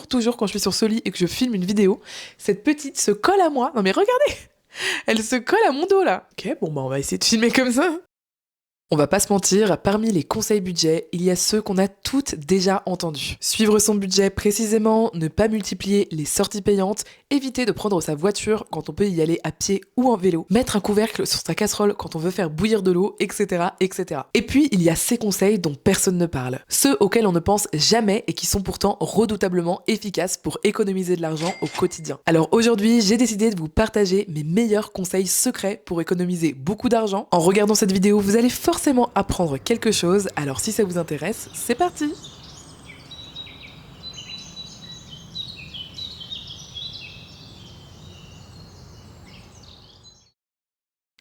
toujours quand je suis sur ce lit et que je filme une vidéo, cette petite se colle à moi. Non mais regardez, elle se colle à mon dos là. Ok, bon bah on va essayer de filmer comme ça. On va pas se mentir, parmi les conseils budget, il y a ceux qu'on a toutes déjà entendus. Suivre son budget précisément, ne pas multiplier les sorties payantes, éviter de prendre sa voiture quand on peut y aller à pied ou en vélo, mettre un couvercle sur sa casserole quand on veut faire bouillir de l'eau, etc., etc. Et puis, il y a ces conseils dont personne ne parle. Ceux auxquels on ne pense jamais et qui sont pourtant redoutablement efficaces pour économiser de l'argent au quotidien. Alors aujourd'hui, j'ai décidé de vous partager mes meilleurs conseils secrets pour économiser beaucoup d'argent. En regardant cette vidéo, vous allez forcément apprendre quelque chose, alors si ça vous intéresse, c'est parti!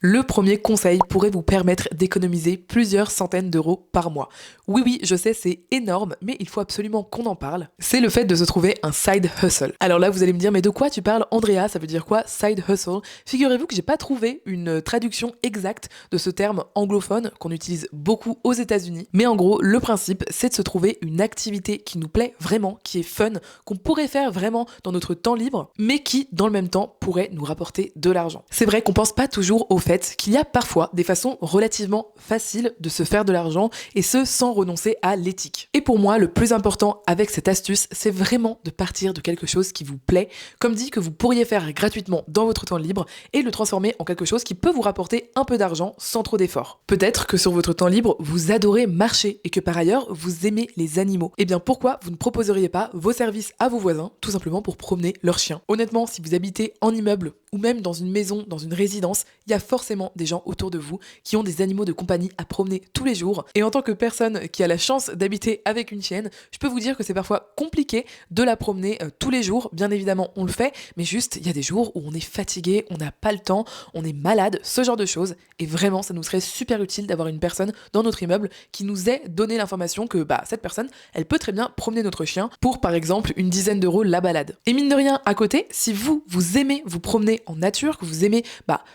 Le premier conseil pourrait vous permettre d'économiser plusieurs centaines d'euros par mois. Oui, je sais, c'est énorme, mais il faut absolument qu'on en parle. C'est le fait de se trouver un side hustle. Alors là, vous allez me dire, mais de quoi tu parles, Andrea? Ça veut dire quoi, side hustle? Figurez-vous que j'ai pas trouvé une traduction exacte de ce terme anglophone qu'on utilise beaucoup aux États-Unis. Mais en gros, le principe, c'est de se trouver une activité qui nous plaît vraiment, qui est fun, qu'on pourrait faire vraiment dans notre temps libre, mais qui, dans le même temps, pourrait nous rapporter de l'argent. C'est vrai qu'on pense pas toujours au fait qu'il y a parfois des façons relativement faciles de se faire de l'argent et ce sans renoncer à l'éthique. Et pour moi, le plus important avec cette astuce, c'est vraiment de partir de quelque chose qui vous plaît, comme dit que vous pourriez faire gratuitement dans votre temps libre et le transformer en quelque chose qui peut vous rapporter un peu d'argent sans trop d'efforts. Peut-être que sur votre temps libre, vous adorez marcher et que par ailleurs, vous aimez les animaux. Eh bien pourquoi vous ne proposeriez pas vos services à vos voisins, tout simplement pour promener leurs chiens? Honnêtement, si vous habitez en immeuble ou même dans une maison, dans une résidence, il y a forcément des gens autour de vous qui ont des animaux de compagnie à promener tous les jours. Et en tant que personne qui a la chance d'habiter avec une chienne, je peux vous dire que c'est parfois compliqué de la promener tous les jours. Bien évidemment, on le fait, mais juste, il y a des jours où on est fatigué, on n'a pas le temps, on est malade, ce genre de choses. Et vraiment, ça nous serait super utile d'avoir une personne dans notre immeuble qui nous ait donné l'information que cette personne, elle peut très bien promener notre chien pour, par exemple, une dizaine d'euros la balade. Et mine de rien, à côté, si vous aimez vous promener en nature, que vous aimez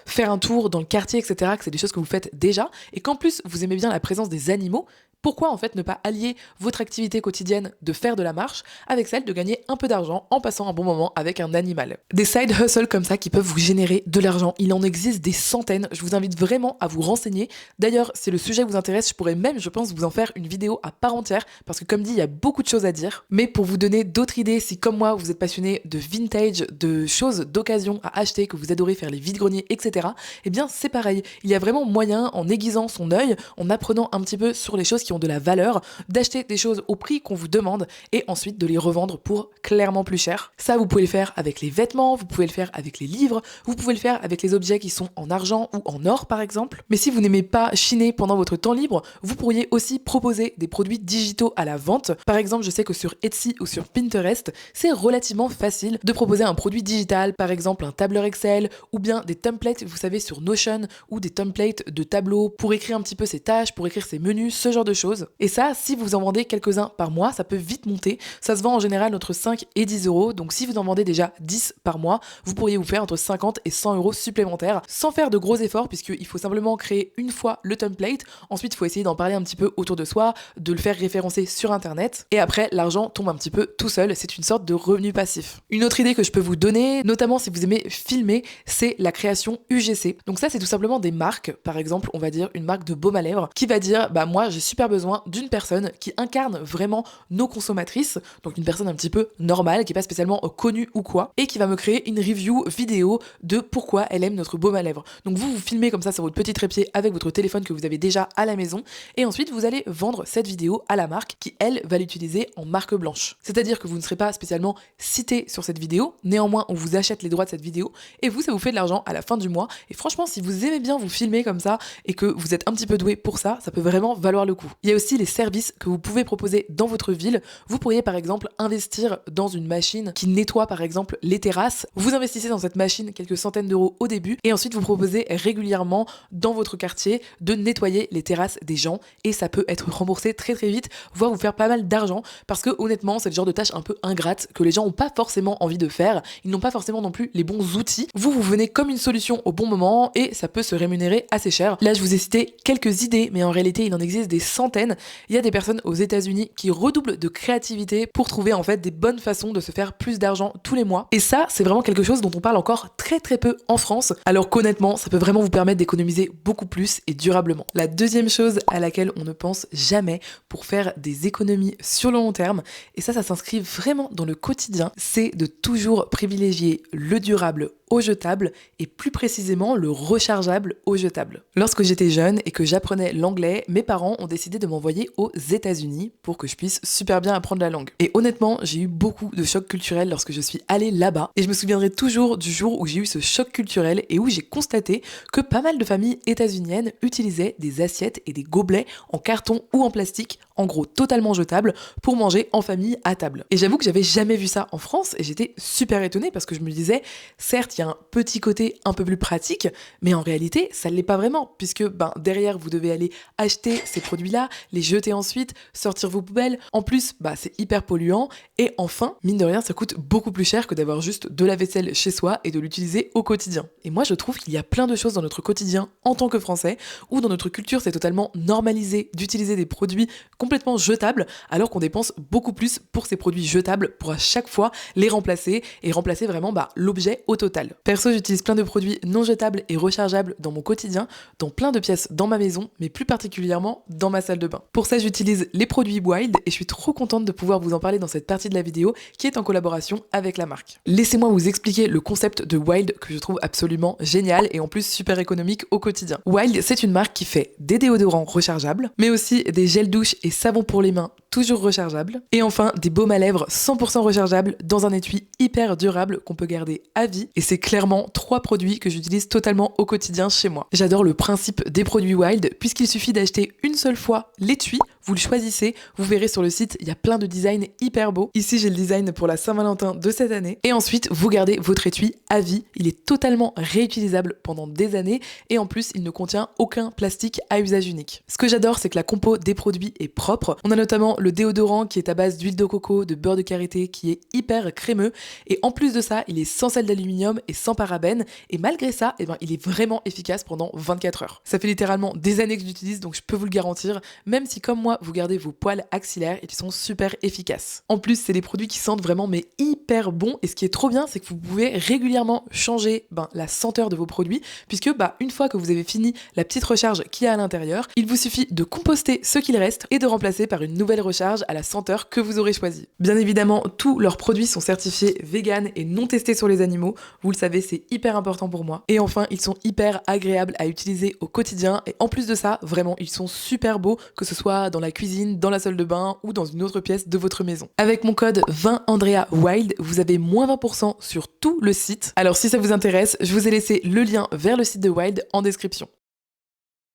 faire un tour dans le quartier, etc., que c'est des choses que vous faites déjà, et qu'en plus vous aimez bien la présence des animaux, pourquoi en fait ne pas allier votre activité quotidienne de faire de la marche avec celle de gagner un peu d'argent en passant un bon moment avec un animal? Des side hustles comme ça qui peuvent vous générer de l'argent, il en existe des centaines, je vous invite vraiment à vous renseigner. D'ailleurs, si le sujet vous intéresse, je pourrais même, je pense, vous en faire une vidéo à part entière, parce que comme dit, il y a beaucoup de choses à dire. Mais pour vous donner d'autres idées, si comme moi, vous êtes passionné de vintage, de choses d'occasion à acheter, que vous adorez faire les vide-greniers, etc., eh bien c'est pareil, il y a vraiment moyen, en aiguisant son œil, en apprenant un petit peu sur les choses qui ont de la valeur, d'acheter des choses au prix qu'on vous demande et ensuite de les revendre pour clairement plus cher. Ça, vous pouvez le faire avec les vêtements, vous pouvez le faire avec les livres, vous pouvez le faire avec les objets qui sont en argent ou en or par exemple. Mais si vous n'aimez pas chiner pendant votre temps libre, vous pourriez aussi proposer des produits digitaux à la vente. Par exemple, je sais que sur Etsy ou sur Pinterest, c'est relativement facile de proposer un produit digital, par exemple un tableur Excel ou bien des templates, vous savez, sur Notion ou des templates de tableaux pour écrire un petit peu ses tâches, pour écrire ses menus, ce genre de choses. Et ça, si vous en vendez quelques-uns par mois, ça peut vite monter. Ça se vend en général entre 5 et 10 euros. Donc si vous en vendez déjà 10 par mois, vous pourriez vous faire entre 50 et 100 euros supplémentaires sans faire de gros efforts puisqu'il faut simplement créer une fois le template. Ensuite, il faut essayer d'en parler un petit peu autour de soi, de le faire référencer sur Internet. Et après, l'argent tombe un petit peu tout seul. C'est une sorte de revenu passif. Une autre idée que je peux vous donner, notamment si vous aimez filmer, c'est la création UGC. Donc ça, c'est tout simplement des marques. Par exemple, on va dire une marque de baume à lèvres qui va dire, moi, j'ai super besoin d'une personne qui incarne vraiment nos consommatrices, donc une personne un petit peu normale, qui est pas spécialement connue ou quoi, et qui va me créer une review vidéo de pourquoi elle aime notre baume à lèvres. Donc vous filmez comme ça sur votre petit trépied avec votre téléphone que vous avez déjà à la maison, et ensuite vous allez vendre cette vidéo à la marque qui, elle, va l'utiliser en marque blanche. C'est-à-dire que vous ne serez pas spécialement cité sur cette vidéo, néanmoins on vous achète les droits de cette vidéo, et vous, ça vous fait de l'argent à la fin du mois, et franchement, si vous aimez bien vous filmer comme ça, et que vous êtes un petit peu doué pour ça, ça peut vraiment valoir le coup. Il y a aussi les services que vous pouvez proposer dans votre ville. Vous pourriez par exemple investir dans une machine qui nettoie par exemple les terrasses. Vous investissez dans cette machine quelques centaines d'euros au début et ensuite vous proposez régulièrement dans votre quartier de nettoyer les terrasses des gens et ça peut être remboursé très très vite, voire vous faire pas mal d'argent parce que honnêtement c'est le genre de tâche un peu ingrate que les gens n'ont pas forcément envie de faire. Ils n'ont pas forcément non plus les bons outils. Vous venez comme une solution au bon moment et ça peut se rémunérer assez cher. Là je vous ai cité quelques idées mais en réalité il en existe des centaines centaines, il y a des personnes aux États-Unis qui redoublent de créativité pour trouver en fait des bonnes façons de se faire plus d'argent tous les mois. Et ça, c'est vraiment quelque chose dont on parle encore très très peu en France, alors qu'honnêtement, ça peut vraiment vous permettre d'économiser beaucoup plus et durablement. La deuxième chose à laquelle on ne pense jamais pour faire des économies sur le long terme, et ça s'inscrit vraiment dans le quotidien, c'est de toujours privilégier le durable au jetable et plus précisément le rechargeable au jetable. Lorsque j'étais jeune et que j'apprenais l'anglais, mes parents ont décidé de m'envoyer aux États-Unis pour que je puisse super bien apprendre la langue. Et honnêtement, j'ai eu beaucoup de chocs culturels lorsque je suis allée là-bas et je me souviendrai toujours du jour où j'ai eu ce choc culturel et où j'ai constaté que pas mal de familles états-uniennes utilisaient des assiettes et des gobelets en carton ou en plastique, en gros totalement jetables, pour manger en famille à table. Et j'avoue que j'avais jamais vu ça en France et j'étais super étonnée parce que je me disais, certes, il y a un petit côté un peu plus pratique, mais en réalité, ça ne l'est pas vraiment, puisque derrière, vous devez aller acheter ces produits-là, les jeter ensuite, sortir vos poubelles. En plus, c'est hyper polluant. Et enfin, mine de rien, ça coûte beaucoup plus cher que d'avoir juste de la vaisselle chez soi et de l'utiliser au quotidien. Et moi, je trouve qu'il y a plein de choses dans notre quotidien en tant que Français, où dans notre culture, c'est totalement normalisé d'utiliser des produits complètement jetables, alors qu'on dépense beaucoup plus pour ces produits jetables pour à chaque fois les remplacer et remplacer vraiment l'objet au total. Perso, j'utilise plein de produits non jetables et rechargeables dans mon quotidien, dans plein de pièces dans ma maison, mais plus particulièrement dans ma salle de bain. Pour ça, j'utilise les produits Wild et je suis trop contente de pouvoir vous en parler dans cette partie de la vidéo qui est en collaboration avec la marque. Laissez-moi vous expliquer le concept de Wild que je trouve absolument génial et en plus super économique au quotidien. Wild, c'est une marque qui fait des déodorants rechargeables, mais aussi des gels douche et savons pour les mains toujours rechargeables, et enfin des baumes à lèvres 100% rechargeables dans un étui hyper durable qu'on peut garder à vie, et c'est clairement 3 produits que j'utilise totalement au quotidien chez moi. J'adore le principe des produits Wild puisqu'il suffit d'acheter une seule fois l'étui, vous le choisissez, vous verrez sur le site, il y a plein de designs hyper beaux. Ici, j'ai le design pour la Saint-Valentin de cette année. Et ensuite, vous gardez votre étui à vie. Il est totalement réutilisable pendant des années et en plus, il ne contient aucun plastique à usage unique. Ce que j'adore, c'est que la compo des produits est propre. On a notamment le déodorant qui est à base d'huile de coco, de beurre de karité, qui est hyper crémeux. Et en plus de ça, il est sans sel d'aluminium et sans parabènes. Et malgré ça, il est vraiment efficace pendant 24 heures. Ça fait littéralement des années que je l'utilise, donc je peux vous le garantir. Même si comme moi, vous gardez vos poils axillaires et ils sont super efficaces. En plus, c'est des produits qui sentent vraiment hyper bons. Et ce qui est trop bien, c'est que vous pouvez régulièrement changer la senteur de vos produits, puisque une fois que vous avez fini la petite recharge qu'il y a à l'intérieur, il vous suffit de composter ce qu'il reste et de remplacer par une nouvelle recharge à la senteur que vous aurez choisie. Bien évidemment, tous leurs produits sont certifiés vegan et non testés sur les animaux. Vous le savez, c'est hyper important pour moi. Et enfin, ils sont hyper agréables à utiliser au quotidien. Et en plus de ça, vraiment, ils sont super beaux, que ce soit dans la cuisine, dans la salle de bain ou dans une autre pièce de votre maison. Avec mon code 20AndreaWild, vous avez moins 20% sur tout le site. Alors si ça vous intéresse, je vous ai laissé le lien vers le site de Wild en description.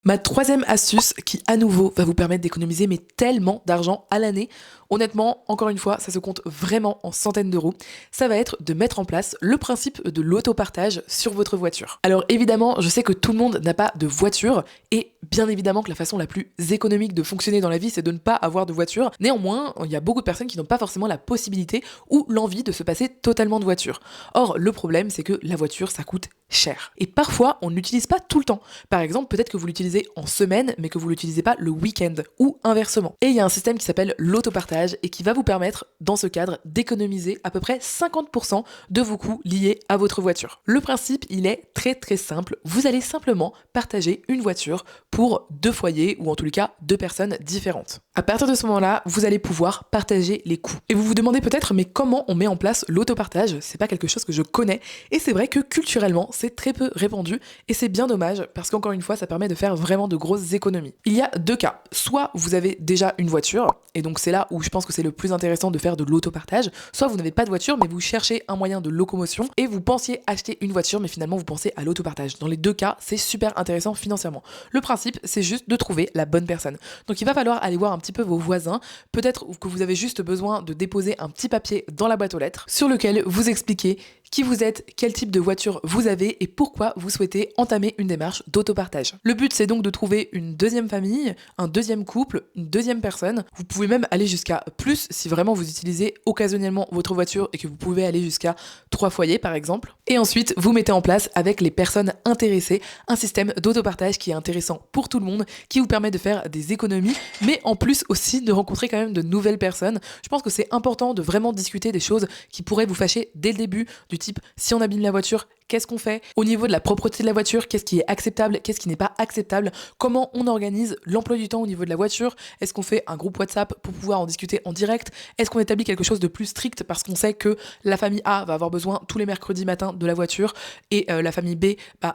Ma troisième astuce qui à nouveau va vous permettre d'économiser tellement d'argent à l'année, honnêtement, encore une fois, ça se compte vraiment en centaines d'euros, ça va être de mettre en place le principe de l'autopartage sur votre voiture. Alors évidemment, je sais que tout le monde n'a pas de voiture et bien évidemment que la façon la plus économique de fonctionner dans la vie, c'est de ne pas avoir de voiture. Néanmoins, il y a beaucoup de personnes qui n'ont pas forcément la possibilité ou l'envie de se passer totalement de voiture. Or, le problème, c'est que la voiture, ça coûte cher. Et parfois, on ne l'utilise pas tout le temps. Par exemple, peut-être que vous l'utilisez en semaine, mais que vous ne l'utilisez pas le week-end, ou inversement. Et il y a un système qui s'appelle l'autopartage et qui va vous permettre, dans ce cadre, d'économiser à peu près 50% de vos coûts liés à votre voiture. Le principe, il est très très simple. Vous allez simplement partager une voiture pour 2 foyers, ou en tous les cas 2 personnes différentes. À partir de ce moment-là, vous allez pouvoir partager les coûts. Et vous vous demandez peut-être, mais comment on met en place l'autopartage ? C'est pas quelque chose que je connais, et c'est vrai que culturellement, c'est très peu répandu, et c'est bien dommage, parce qu'encore une fois, ça permet de faire vraiment de grosses économies. Il y a 2 cas. Soit vous avez déjà une voiture, et donc c'est là où je pense que c'est le plus intéressant de faire de l'autopartage, soit vous n'avez pas de voiture, mais vous cherchez un moyen de locomotion, et vous pensiez acheter une voiture, mais finalement vous pensez à l'autopartage. Dans les 2 cas, c'est super intéressant financièrement. Le principe, c'est juste de trouver la bonne personne. Donc il va falloir aller voir un petit peu vos voisins, peut-être que vous avez juste besoin de déposer un petit papier dans la boîte aux lettres, sur lequel vous expliquez qui vous êtes, quel type de voiture vous avez et pourquoi vous souhaitez entamer une démarche d'autopartage. Le but, c'est donc de trouver une deuxième famille, un deuxième couple, une deuxième personne. Vous pouvez même aller jusqu'à plus si vraiment vous utilisez occasionnellement votre voiture et que vous pouvez aller jusqu'à 3 foyers par exemple. Et ensuite, vous mettez en place avec les personnes intéressées un système d'autopartage qui est intéressant pour tout le monde, qui vous permet de faire des économies, mais en plus aussi de rencontrer quand même de nouvelles personnes. Je pense que c'est important de vraiment discuter des choses qui pourraient vous fâcher dès le début, du type si on abîme la voiture, qu'est-ce qu'on fait? Au niveau de la propreté de la voiture, qu'est-ce qui est acceptable, qu'est-ce qui n'est pas acceptable? Comment on organise l'emploi du temps au niveau de la voiture? Est-ce qu'on fait un groupe WhatsApp pour pouvoir en discuter en direct? Est-ce qu'on établit quelque chose de plus strict parce qu'on sait que la famille A va avoir besoin tous les mercredis matins de la voiture et la famille B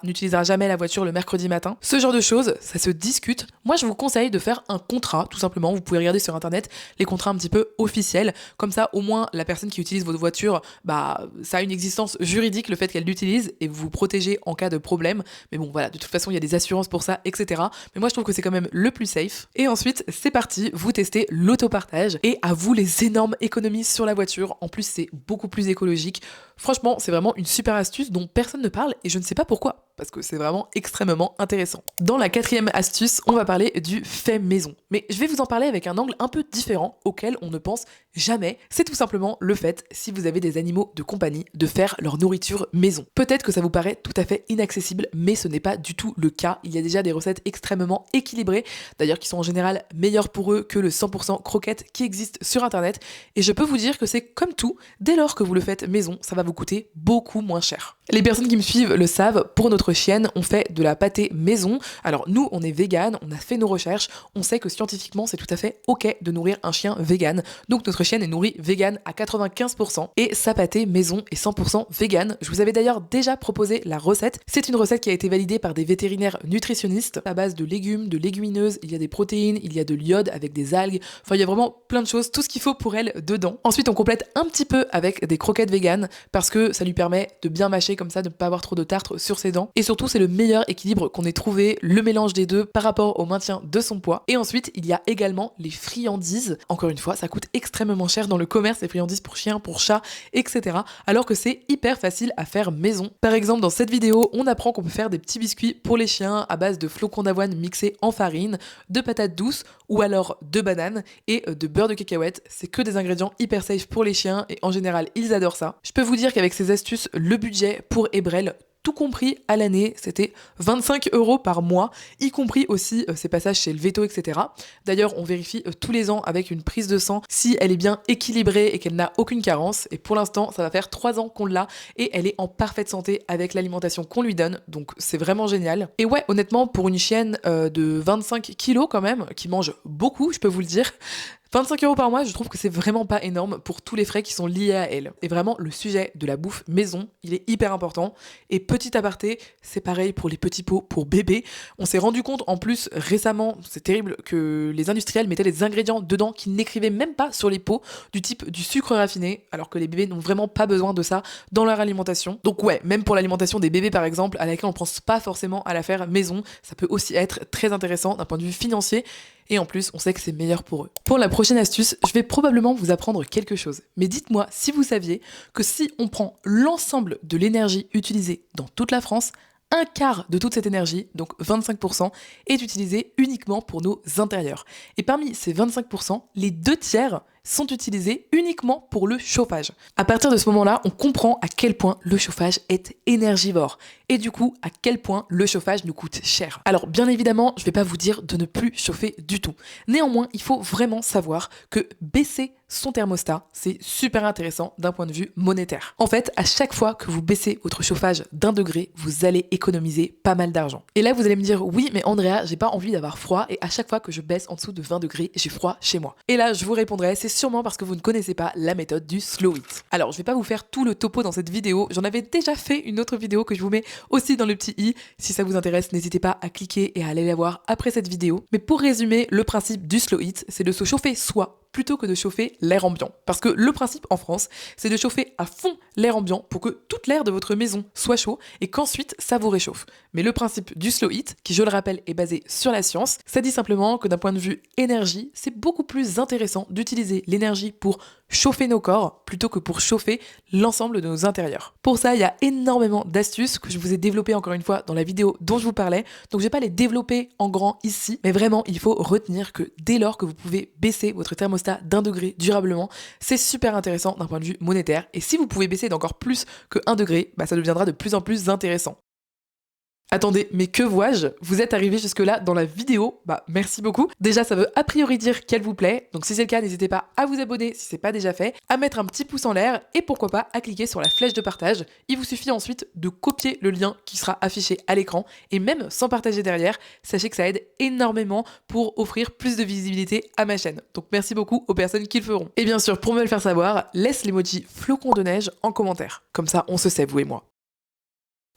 n'utilisera jamais la voiture le mercredi matin? Ce genre de choses, ça se discute. Moi, je vous conseille de faire un contrat, tout simplement. Vous pouvez regarder sur Internet les contrats un petit peu officiels. Comme ça, au moins, la personne qui utilise votre voiture, ça a une existence juridique, le fait qu'elle l'utilise, et vous vous protégez en cas de problème. Mais bon, voilà, de toute façon, il y a des assurances pour ça, etc. Mais moi, je trouve que c'est quand même le plus safe. Et ensuite, c'est parti, vous testez l'autopartage et à vous les énormes économies sur la voiture. En plus, c'est beaucoup plus écologique. Franchement, c'est vraiment une super astuce dont personne ne parle et je ne sais pas pourquoi, parce que c'est vraiment extrêmement intéressant. Dans la 4e astuce, on va parler du fait maison. Mais je vais vous en parler avec un angle un peu différent auquel on ne pense jamais. C'est tout simplement le fait, si vous avez des animaux de compagnie, de faire leur nourriture maison. Peut-être que ça vous paraît tout à fait inaccessible, mais ce n'est pas du tout le cas. Il y a déjà des recettes extrêmement équilibrées, d'ailleurs qui sont en général meilleures pour eux que le 100% croquettes qui existe sur Internet. Et je peux vous dire que c'est comme tout, dès lors que vous le faites maison, ça va vous coûter beaucoup moins cher. Les personnes qui me suivent le savent, pour notre chienne, on fait de la pâtée maison. Alors nous, on est vegan, on a fait nos recherches, on sait que scientifiquement, c'est tout à fait ok de nourrir un chien vegan. Donc notre chienne est nourrie vegan à 95% et sa pâtée maison est 100% vegan. Je vous avais d'ailleurs déjà proposé la recette. C'est une recette qui a été validée par des vétérinaires nutritionnistes à base de légumes, de légumineuses, il y a des protéines, il y a de l'iode avec des algues. Enfin, il y a vraiment plein de choses, tout ce qu'il faut pour elle dedans. Ensuite, on complète un petit peu avec des croquettes vegan parce que ça lui permet de bien mâcher comme ça, de ne pas avoir trop de tartre sur ses dents. Et surtout, c'est le meilleur équilibre qu'on ait trouvé, le mélange des deux par rapport au maintien de son poids. Et ensuite, il y a également les friandises. Encore une fois, ça coûte extrêmement cher dans le commerce, les friandises pour chiens, pour chats, etc. Alors que c'est hyper facile à faire maison. Par exemple, dans cette vidéo, on apprend qu'on peut faire des petits biscuits pour les chiens à base de flocons d'avoine mixés en farine, de patates douces ou alors de bananes et de beurre de cacahuète. C'est que des ingrédients hyper safe pour les chiens et en général, ils adorent ça. Je peux vous dire qu'avec ces astuces, le budget pour Ebrel, tout compris à l'année, c'était 25 € par mois, y compris aussi ces passages chez le veto, etc. D'ailleurs, on vérifie tous les ans avec une prise de sang si elle est bien équilibrée et qu'elle n'a aucune carence. Et pour l'instant, ça va faire 3 ans qu'on l'a et elle est en parfaite santé avec l'alimentation qu'on lui donne. Donc c'est vraiment génial. Et ouais, honnêtement, pour une chienne de 25 kilos quand même, qui mange beaucoup, je peux vous le dire, 25 € par mois, je trouve que c'est vraiment pas énorme pour tous les frais qui sont liés à elle. Et vraiment, le sujet de la bouffe maison, il est hyper important. Et petit aparté, c'est pareil pour les petits pots pour bébés. On s'est rendu compte en plus récemment, c'est terrible, que les industriels mettaient des ingrédients dedans qu'ils n'écrivaient même pas sur les pots, du type du sucre raffiné, alors que les bébés n'ont vraiment pas besoin de ça dans leur alimentation. Donc ouais, même pour l'alimentation des bébés par exemple, à laquelle on pense pas forcément à la faire maison, ça peut aussi être très intéressant d'un point de vue financier. Et en plus, on sait que c'est meilleur pour eux. Pour la prochaine astuce, je vais probablement vous apprendre quelque chose. Mais dites-moi si vous saviez que si on prend l'ensemble de l'énergie utilisée dans toute la France, un quart de toute cette énergie, donc 25%, est utilisée uniquement pour nos intérieurs. Et parmi ces 25%, les 2 tiers sont utilisés uniquement pour le chauffage. À partir de ce moment-là, on comprend à quel point le chauffage est énergivore et du coup à quel point le chauffage nous coûte cher. Alors bien évidemment, je vais pas vous dire de ne plus chauffer du tout. Néanmoins, il faut vraiment savoir que baisser son thermostat, c'est super intéressant d'un point de vue monétaire. En fait, à chaque fois que vous baissez votre chauffage d'1 degré, vous allez économiser pas mal d'argent. Et là, vous allez me dire, oui, mais Andrea, j'ai pas envie d'avoir froid et à chaque fois que je baisse en dessous de 20 degrés, j'ai froid chez moi. Et là, je vous répondrai, c'est sûrement parce que vous ne connaissez pas la méthode du slow heat. Alors, je vais pas vous faire tout le topo dans cette vidéo, j'en avais déjà fait une autre vidéo que je vous mets aussi dans le petit i. Si ça vous intéresse, n'hésitez pas à cliquer et à aller la voir après cette vidéo. Mais pour résumer, le principe du slow heat, c'est de se chauffer soi plutôt que de chauffer l'air ambiant. Parce que le principe en France, c'est de chauffer à fond l'air ambiant pour que toute l'air de votre maison soit chaud et qu'ensuite ça vous réchauffe. Mais le principe du slow heat, qui je le rappelle est basé sur la science, ça dit simplement que d'un point de vue énergie, c'est beaucoup plus intéressant d'utiliser l'énergie pour chauffer nos corps plutôt que pour chauffer l'ensemble de nos intérieurs. Pour ça, il y a énormément d'astuces que je vous ai développées encore une fois dans la vidéo dont je vous parlais. Donc je vais pas les développer en grand ici, mais vraiment il faut retenir que dès lors que vous pouvez baisser votre thermostat d'1 degré durablement, c'est super intéressant d'un point de vue monétaire. Et si vous pouvez baisser d'encore plus que 1 degré, ça deviendra de plus en plus intéressant. Attendez, mais que vois-je? Vous êtes arrivé jusque-là dans la vidéo, merci beaucoup. Déjà, ça veut a priori dire qu'elle vous plaît, donc si c'est le cas, n'hésitez pas à vous abonner si c'est pas déjà fait, à mettre un petit pouce en l'air et pourquoi pas à cliquer sur la flèche de partage. Il vous suffit ensuite de copier le lien qui sera affiché à l'écran et même sans partager derrière, sachez que ça aide énormément pour offrir plus de visibilité à ma chaîne. Donc merci beaucoup aux personnes qui le feront. Et bien sûr, pour me le faire savoir, laisse l'emoji flocon de neige en commentaire. Comme ça, on se sait, vous et moi.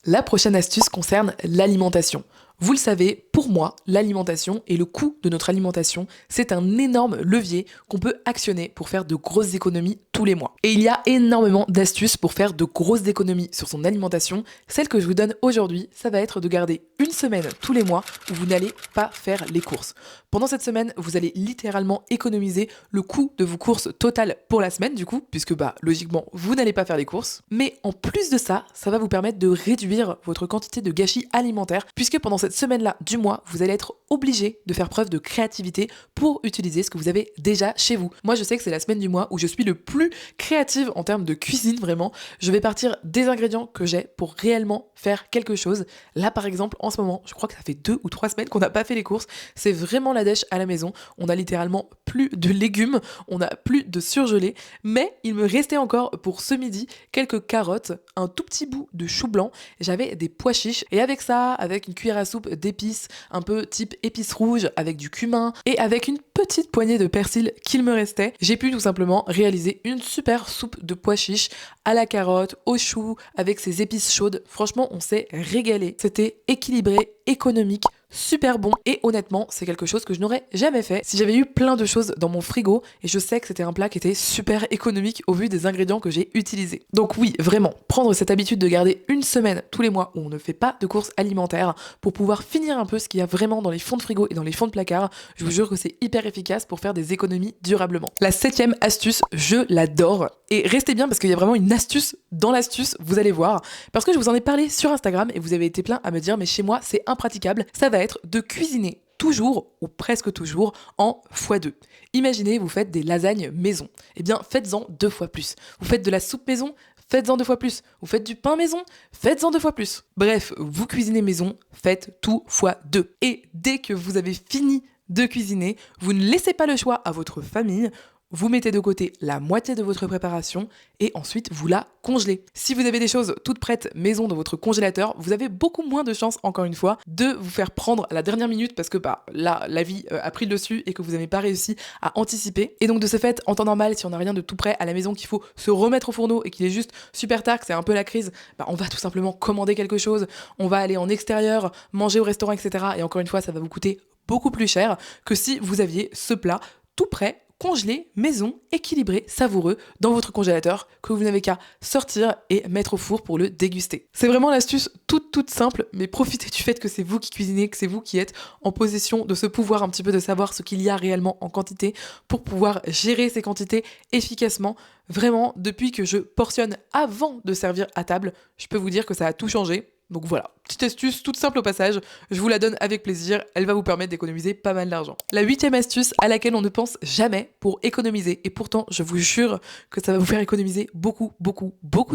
La prochaine astuce concerne l'alimentation. Vous le savez, pour moi, l'alimentation et le coût de notre alimentation, c'est un énorme levier qu'on peut actionner pour faire de grosses économies tous les mois. Et il y a énormément d'astuces pour faire de grosses économies sur son alimentation. Celle que je vous donne aujourd'hui, ça va être de garder une semaine tous les mois où vous n'allez pas faire les courses. Pendant cette semaine, vous allez littéralement économiser le coût de vos courses totales pour la semaine, du coup, puisque logiquement, vous n'allez pas faire les courses. Mais en plus de ça, ça va vous permettre de réduire votre quantité de gâchis alimentaire, puisque pendant cette semaine-là du mois, vous allez être obligé de faire preuve de créativité pour utiliser ce que vous avez déjà chez vous. Moi, je sais que c'est la semaine du mois où je suis le plus créative en termes de cuisine, vraiment. Je vais partir des ingrédients que j'ai pour réellement faire quelque chose. Là, par exemple, en ce moment, je crois que ça fait 2 ou 3 semaines qu'on n'a pas fait les courses. C'est vraiment la dèche à la maison. On a littéralement plus de légumes, on n'a plus de surgelés, mais il me restait encore pour ce midi quelques carottes, un tout petit bout de chou blanc, j'avais des pois chiches, et avec ça, avec une cuillère à soupe d'épices, un peu type épices rouges, avec du cumin, et avec une petite poignée de persil qu'il me restait, j'ai pu tout simplement réaliser une super soupe de pois chiches à la carotte, au chou, avec ses épices chaudes. Franchement, on s'est régalé. C'était équilibré, économique, super bon et honnêtement c'est quelque chose que je n'aurais jamais fait si j'avais eu plein de choses dans mon frigo et je sais que c'était un plat qui était super économique au vu des ingrédients que j'ai utilisés. Donc oui, vraiment, prendre cette habitude de garder une semaine tous les mois où on ne fait pas de courses alimentaires pour pouvoir finir un peu ce qu'il y a vraiment dans les fonds de frigo et dans les fonds de placard, je vous jure que c'est hyper efficace pour faire des économies durablement. La 7e astuce, je l'adore et restez bien parce qu'il y a vraiment une astuce dans l'astuce, vous allez voir, parce que je vous en ai parlé sur Instagram et vous avez été plein à me dire mais chez moi c'est impraticable, ça va être de cuisiner toujours ou presque toujours en x2. Imaginez, vous faites des lasagnes maison. Eh bien, faites-en 2 fois plus. Vous faites de la soupe maison, faites-en 2 fois plus. Vous faites du pain maison, faites-en 2 fois plus. Bref, vous cuisinez maison, faites tout x2. Et dès que vous avez fini de cuisiner, vous ne laissez pas le choix à votre famille. Vous mettez de côté la moitié de votre préparation et ensuite vous la congelez. Si vous avez des choses toutes prêtes maison dans votre congélateur, vous avez beaucoup moins de chances, encore une fois, de vous faire prendre à la dernière minute parce que là, la vie a pris le dessus et que vous n'avez pas réussi à anticiper. Et donc de ce fait, en temps normal, si on n'a rien de tout prêt à la maison qu'il faut se remettre au fourneau et qu'il est juste super tard, que c'est un peu la crise, on va tout simplement commander quelque chose, on va aller en extérieur, manger au restaurant, etc. Et encore une fois, ça va vous coûter beaucoup plus cher que si vous aviez ce plat tout prêt, congelé, maison, équilibré, savoureux dans votre congélateur que vous n'avez qu'à sortir et mettre au four pour le déguster. C'est vraiment l'astuce toute simple, mais profitez du fait que c'est vous qui cuisinez, que c'est vous qui êtes en possession de ce pouvoir un petit peu de savoir ce qu'il y a réellement en quantité pour pouvoir gérer ces quantités efficacement. Vraiment, depuis que je portionne avant de servir à table, je peux vous dire que ça a tout changé. Donc voilà, petite astuce toute simple au passage, je vous la donne avec plaisir, elle va vous permettre d'économiser pas mal d'argent. La 8e astuce à laquelle on ne pense jamais pour économiser, et pourtant je vous jure que ça va vous faire économiser beaucoup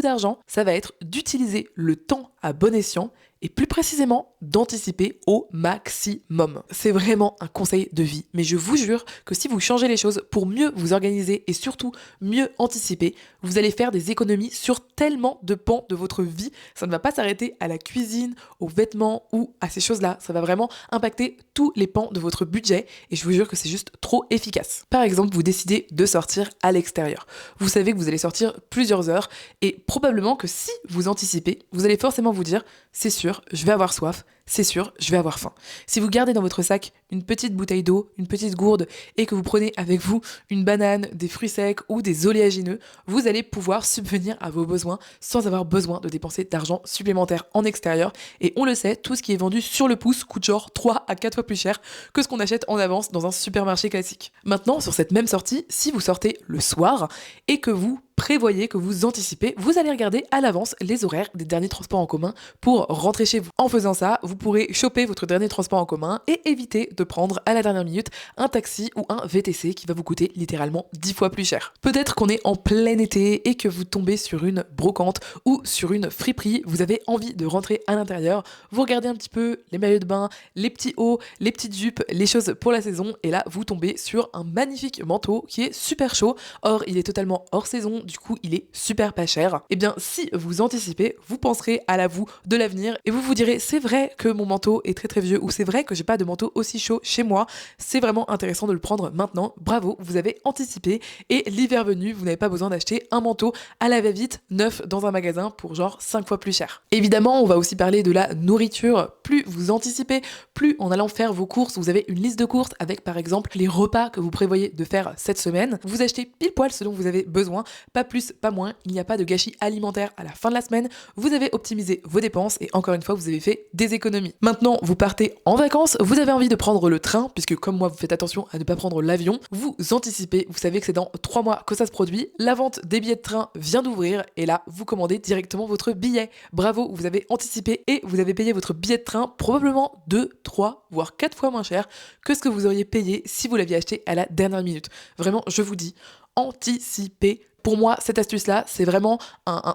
d'argent, ça va être d'utiliser le temps à bon escient et plus précisément d'anticiper au maximum. C'est vraiment un conseil de vie, mais je vous jure que si vous changez les choses pour mieux vous organiser et surtout mieux anticiper, vous allez faire des économies sur tellement de pans de votre vie. Ça ne va pas s'arrêter à la cuisine, aux vêtements ou à ces choses-là. Ça va vraiment impacter tous les pans de votre budget et je vous jure que c'est juste trop efficace. Par exemple, vous décidez de sortir à l'extérieur. Vous savez que vous allez sortir plusieurs heures et probablement que si vous anticipez, vous allez forcément vous dire, c'est sûr, sûr, je vais avoir soif, c'est sûr, je vais avoir faim. Si vous gardez dans votre sac une petite bouteille d'eau, une petite gourde, et que vous prenez avec vous une banane, des fruits secs ou des oléagineux, vous allez pouvoir subvenir à vos besoins sans avoir besoin de dépenser d'argent supplémentaire en extérieur. Et on le sait, tout ce qui est vendu sur le pouce coûte genre 3 à 4 fois plus cher que ce qu'on achète en avance dans un supermarché classique. Maintenant, sur cette même sortie, si vous sortez le soir et que vous prévoyez, que vous anticipez, vous allez regarder à l'avance les horaires des derniers transports en commun pour rentrer chez vous. En faisant ça, vous pourrez choper votre dernier transport en commun et éviter de prendre à la dernière minute un taxi ou un VTC qui va vous coûter littéralement 10 fois plus cher. Peut-être qu'on est en plein été et que vous tombez sur une brocante ou sur une friperie, vous avez envie de rentrer à l'intérieur, vous regardez un petit peu les maillots de bain, les petits hauts, les petites jupes, les choses pour la saison, et là vous tombez sur un magnifique manteau qui est super chaud. Or, il est totalement hors saison, du coup il est super pas cher. Et bien si vous anticipez, vous penserez à la vous de l'avenir et vous vous direz c'est vrai que mon manteau est très très vieux, ou c'est vrai que j'ai pas de manteau aussi chaud chez moi, c'est vraiment intéressant de le prendre maintenant. Bravo, vous avez anticipé, et l'hiver venu, vous n'avez pas besoin d'acheter un manteau à la va-vite neuf dans un magasin pour genre 5 fois plus cher. Évidemment, on va aussi parler de la nourriture. Plus vous anticipez, plus en allant faire vos courses, vous avez une liste de courses avec par exemple les repas que vous prévoyez de faire cette semaine. Vous achetez pile poil ce dont vous avez besoin, pas plus, pas moins, il n'y a pas de gâchis alimentaire à la fin de la semaine, vous avez optimisé vos dépenses et encore une fois vous avez fait des économies. Maintenant vous partez en vacances, vous avez envie de prendre le train, puisque comme moi vous faites attention à ne pas prendre l'avion, vous anticipez, vous savez que c'est dans 3 mois que ça se produit, la vente des billets de train vient d'ouvrir et là vous commandez directement votre billet. Bravo, vous avez anticipé et vous avez payé votre billet de train probablement 2, 3, voire 4 fois moins cher que ce que vous auriez payé si vous l'aviez acheté à la dernière minute. Vraiment, je vous dis, anticipez. Pour moi, cette astuce-là, c'est vraiment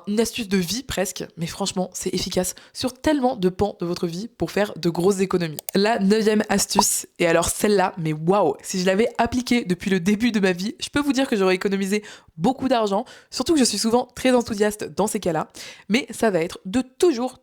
une astuce de vie presque, mais franchement, c'est efficace sur tellement de pans de votre vie pour faire de grosses économies. La 9e astuce, et alors celle-là, mais waouh, si je l'avais appliquée depuis le début de ma vie, je peux vous dire que j'aurais économisé beaucoup d'argent, surtout que je suis souvent très enthousiaste dans ces cas-là, mais ça va être de toujours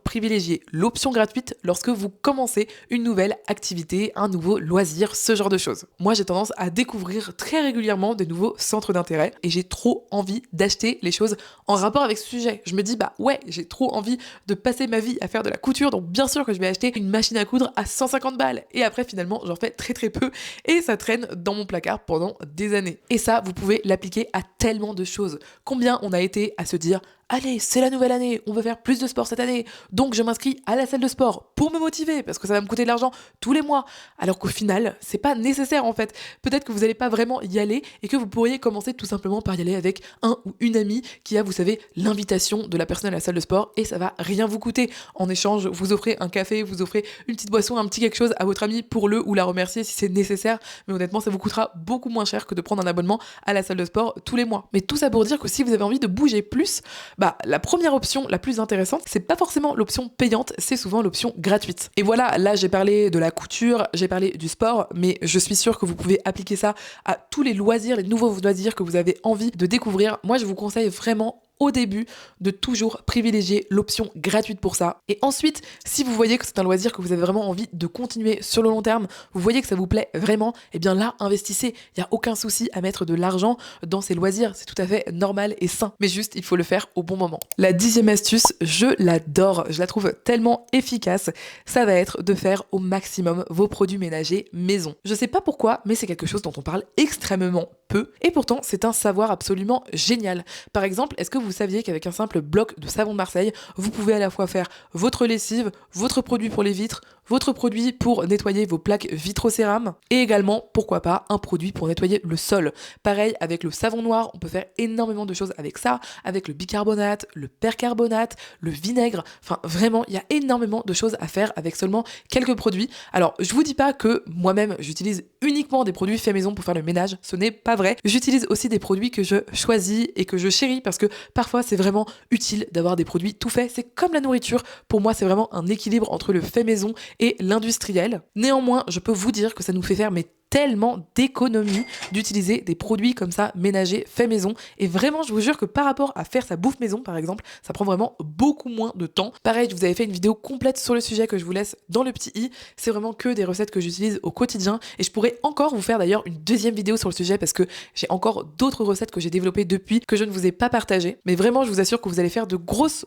privilégier l'option gratuite lorsque vous commencez une nouvelle activité, un nouveau loisir, ce genre de choses. Moi, j'ai tendance à découvrir très régulièrement des nouveaux centres d'intérêt et j'ai trop envie d'acheter les choses en rapport avec ce sujet. Je me dis bah ouais, j'ai trop envie de passer ma vie à faire de la couture, donc bien sûr que je vais acheter une machine à coudre à 150 balles. Et après finalement j'en fais très peu et ça traîne dans mon placard pendant des années. Et ça, vous pouvez l'appliquer à tellement de choses. Combien on a été à se dire allez, c'est la nouvelle année, on veut faire plus de sport cette année, donc je m'inscris à la salle de sport pour me motiver, parce que ça va me coûter de l'argent tous les mois. Alors qu'au final, c'est pas nécessaire en fait. Peut-être que vous n'allez pas vraiment y aller et que vous pourriez commencer tout simplement par y aller avec un ou une amie qui a, vous savez, l'invitation de la personne à la salle de sport et ça va rien vous coûter. En échange, vous offrez un café, vous offrez une petite boisson, un petit quelque chose à votre ami pour le ou la remercier si c'est nécessaire. Mais honnêtement, ça vous coûtera beaucoup moins cher que de prendre un abonnement à la salle de sport tous les mois. Mais tout ça pour dire que si vous avez envie de bouger plus, bah la première option la plus intéressante, c'est pas forcément l'option payante, c'est souvent l'option gratuite. Et voilà, là j'ai parlé de la couture, j'ai parlé du sport, mais je suis sûre que vous pouvez appliquer ça à tous les loisirs, les nouveaux loisirs que vous avez envie de découvrir. Moi je vous conseille vraiment au début de toujours privilégier l'option gratuite pour ça. Et ensuite, si vous voyez que c'est un loisir que vous avez vraiment envie de continuer sur le long terme, vous voyez que ça vous plaît vraiment, et bien là, investissez. Il n'y a aucun souci à mettre de l'argent dans ces loisirs, c'est tout à fait normal et sain. Mais juste, il faut le faire au bon moment. La 10e astuce, je l'adore, je la trouve tellement efficace, ça va être de faire au maximum vos produits ménagers maison. Je sais pas pourquoi, mais c'est quelque chose dont on parle extrêmement peu, et pourtant c'est un savoir absolument génial. Par exemple, est-ce que vous saviez qu'avec un simple bloc de savon de Marseille, vous pouvez à la fois faire votre lessive, votre produit pour les vitres, votre produit pour nettoyer vos plaques vitrocérame et également, pourquoi pas, un produit pour nettoyer le sol. Pareil, avec le savon noir, on peut faire énormément de choses avec ça, avec le bicarbonate, le percarbonate, le vinaigre, enfin vraiment, il y a énormément de choses à faire avec seulement quelques produits. Alors, je vous dis pas que moi-même, j'utilise uniquement des produits faits maison pour faire le ménage, ce n'est pas vrai. J'utilise aussi des produits que je choisis et que je chéris parce que parfois, c'est vraiment utile d'avoir des produits tout faits. C'est comme la nourriture. Pour moi, c'est vraiment un équilibre entre le fait maison et l'industriel. Néanmoins, je peux vous dire que ça nous fait faire mais tellement d'économies d'utiliser des produits comme ça ménagers faits maison. Et vraiment, je vous jure que par rapport à faire sa bouffe maison, par exemple, ça prend vraiment beaucoup moins de temps. Pareil, je vous avais fait une vidéo complète sur le sujet que je vous laisse dans le petit i. C'est vraiment que des recettes que j'utilise au quotidien. Et je pourrais encore vous faire d'ailleurs une deuxième vidéo sur le sujet parce que j'ai encore d'autres recettes que j'ai développées depuis que je ne vous ai pas partagées. Mais vraiment, je vous assure que vous allez faire de grosses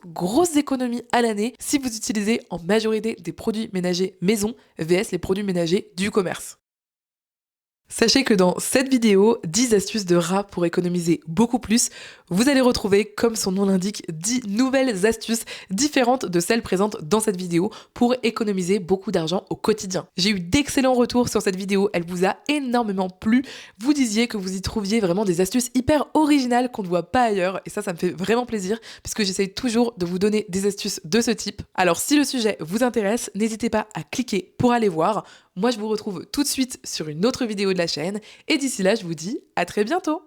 économies à l'année si vous utilisez en majorité des produits ménagers maison vs les produits ménagers du commerce. Sachez que dans cette vidéo, 10 astuces de rat pour économiser beaucoup plus, vous allez retrouver, comme son nom l'indique, 10 nouvelles astuces différentes de celles présentes dans cette vidéo pour économiser beaucoup d'argent au quotidien. J'ai eu d'excellents retours sur cette vidéo, elle vous a énormément plu. Vous disiez que vous y trouviez vraiment des astuces hyper originales qu'on ne voit pas ailleurs et ça me fait vraiment plaisir puisque j'essaye toujours de vous donner des astuces de ce type. Alors si le sujet vous intéresse, n'hésitez pas à cliquer pour aller voir. Moi, je vous retrouve tout de suite sur une autre vidéo de la chaîne et d'ici là, je vous dis à très bientôt.